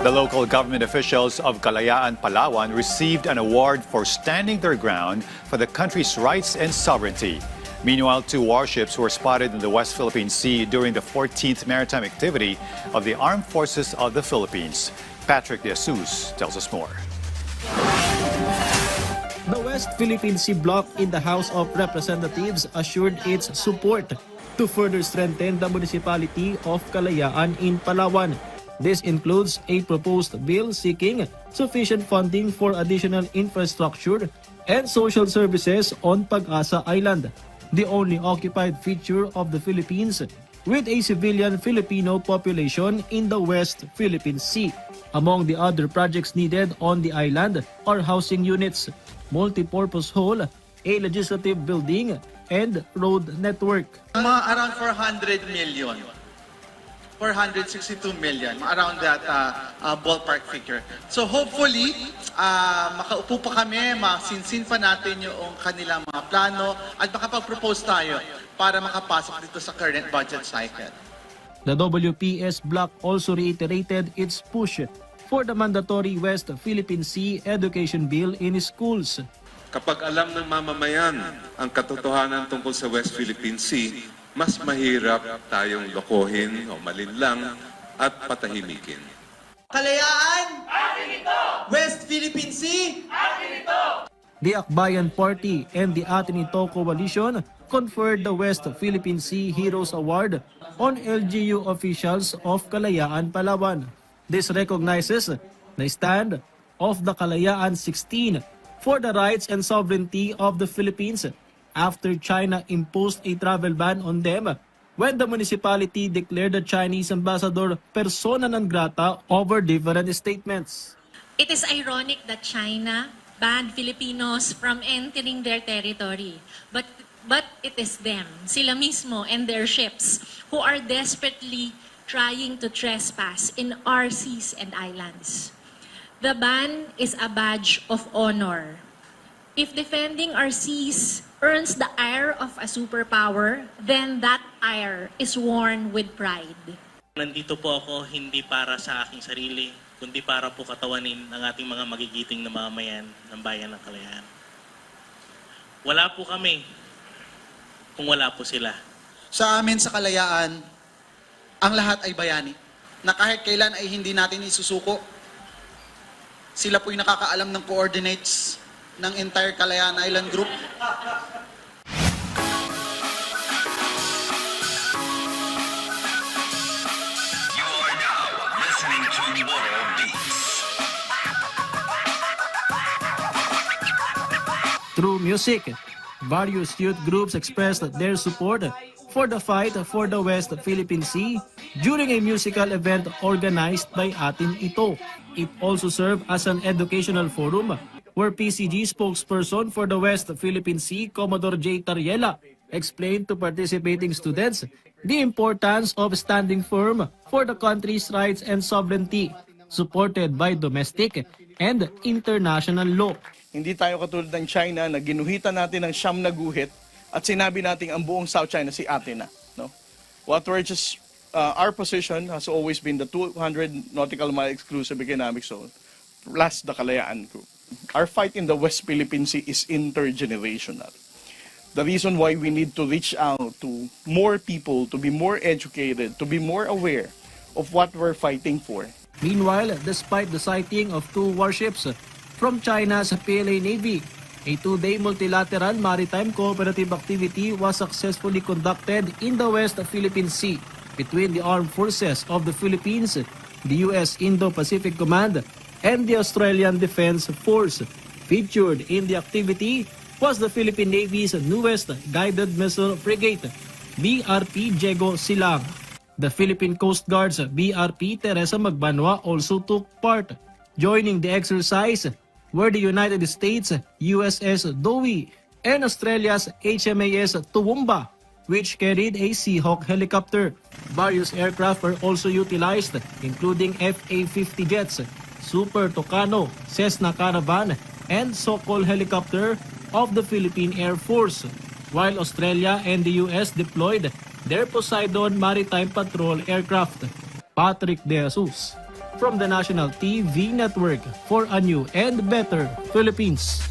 The local government officials of Kalayaan, Palawan received an award for standing their ground for the country's rights and sovereignty. Meanwhile, 2 warships were spotted in the West Philippine Sea during the 14th maritime activity of the Armed Forces of the Philippines. Patrick De Jesus tells us more. The West Philippine Sea Bloc in the House of Representatives assured its support to further strengthen the municipality of Kalayaan in Palawan. This includes a proposed bill seeking sufficient funding for additional infrastructure and social services on Pag-asa Island, the only occupied feature of the Philippines with a civilian Filipino population in the West Philippine Sea. Among the other projects needed on the island are housing units, multi-purpose hall, a legislative building, and road network. Mga around 400 million. 462 million, around that ballpark figure. So hopefully, makaupo pa kami, masinsin pa natin yung kanilang mga plano at makapag-propose tayo para makapasok dito sa current budget cycle. The WPS bloc also reiterated its push for the mandatory West Philippine Sea Education Bill in schools. Kapag alam ng mamamayan ang katotohanan tungkol sa West Philippine Sea, mas mahirap tayong lokohin o malinlang at patahimikin. Kalayaan! Atin ito! West Philippine Sea! Atin ito! The Akbayan Party and the Atin Ito Coalition conferred the West Philippine Sea Heroes Award on LGU officials of Kalayaan, Palawan. This recognizes the stand of the Kalayaan 16 for the rights and sovereignty of the Philippines after China imposed a travel ban on them when the municipality declared the Chinese ambassador persona non grata over different statements. It is ironic that China banned Filipinos from entering their territory, but it is them, sila mismo and their ships, who are desperately trying to trespass in our seas and islands. The ban is a badge of honor. If defending our seas earns the ire of a superpower, then that ire is worn with pride. Nandito po ako hindi para sa aking sarili, kundi para po katawanin ang ating mga magigiting na mamamayan ng bayan ng Kalayaan. Wala po kami kung wala po sila. Sa amin sa Kalayaan, ang lahat ay bayani. Na kahit kailan ay hindi natin isusuko. Sila po'y nakakaalam ng coordinates ng entire Kalayaan Island Group. You are now listening to Moral Beats. Through music, various youth groups expressed their support for the fight for the West Philippine Sea during a musical event organized by Atin Ito. It also served as an educational forum where PCG spokesperson for the West Philippine Sea, Commodore J. Tariela, explained to participating students the importance of standing firm for the country's rights and sovereignty, supported by domestic and international law. Hindi tayo katulad ng China na ginuhitan natin ng siyam na guhit at sinabi natin ang buong South China si atin na. No? What we're just, our position has always been the 200 nautical mile exclusive economic zone plus the Kalayaan Group. Our fight in the West Philippine Sea is intergenerational. The reason why we need to reach out to more people, to be more educated, to be more aware of what we're fighting for. Meanwhile, despite the sighting of 2 warships from China's PLA Navy, a 2-day multilateral maritime cooperative activity was successfully conducted in the West Philippine Sea between the armed forces of the Philippines, the U.S. Indo-Pacific Command, and the Australian Defense Force. Featured in the activity was the Philippine Navy's newest guided missile frigate, BRP Diego Silang. The Philippine Coast Guard's BRP Teresa Magbanwa also took part. Joining the exercise were the United States USS Dewey and Australia's HMAS Toowoomba, which carried a Seahawk helicopter. Various aircraft were also utilized, including FA-50 jets, Super Tucano, Cessna Caravan, and Sokol helicopter of the Philippine Air Force, while Australia and the US deployed their Poseidon Maritime Patrol aircraft. Patrick De Jesus, from the National TV Network for a new and better Philippines.